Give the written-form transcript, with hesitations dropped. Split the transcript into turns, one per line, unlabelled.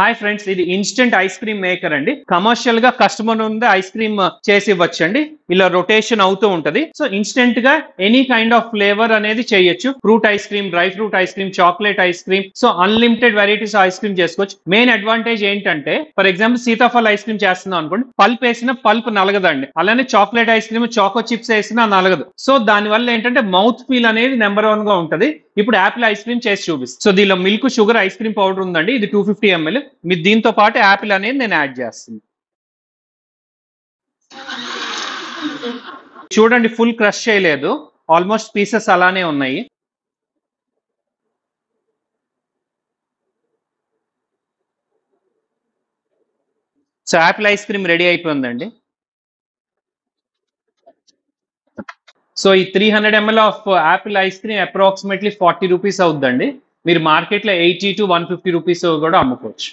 Hi friends, ఇది instant ice cream maker అండి. Commercial గా కస్టమర్ ఉంది ఐస్ క్రీమ్ చేసి ఇవ్వచ్చండి. ఇలా రొటేషన్ అవుతూ ఉంటది. సో ఇన్స్టెంట్ గా ఎనీ కైండ్ ఆఫ్ ఫ్లేవర్ అనేది చేయొచ్చు. Fruit ice cream, dry fruit ice cream, chocolate ice cream, so unlimited varieties ice cream చేసుకోవచ్చు. మెయిన్ అడ్వాంటేజ్ ఏంటంటే, ఫర్ ఎగ్జాంపుల్ సీతాఫల్ ఐస్ క్రీమ్ చేస్తున్నాం అనుకోండి, పల్ప్ వేసిన పల్ప్ నలగదండి. అలానే chocolate ice cream choco chips వేసినా నలగదు. సో దాని వల్ల ఏంటంటే మౌత్ ఫీల్ అనేది నెంబర్ 1 గా ఉంటది. ఇప్పుడు యాపిల్ ఐస్ క్రీమ్ చేసి చూపిస్తాను. సో దీనిలో milk, sugar, ice cream powder ఉందండి. ఇది 250 ml. మీరు దీంతో పాటు యాపిల్ అనేది నేను యాడ్ చేస్తాను. చూడండి, ఫుల్ క్రష్ చేయలేదు, ఆల్మోస్ట్ పీసెస్ అలానే ఉన్నాయి. So Apple ice cream ready అయిపోయిందండి. సో ఈ 300 ml of Apple ice cream approximately 40 rupees అవుతుందండి. మీరు మార్కెట్లో 80 to 150 రూపీస్ కూడా అమ్ముకోవచ్చు.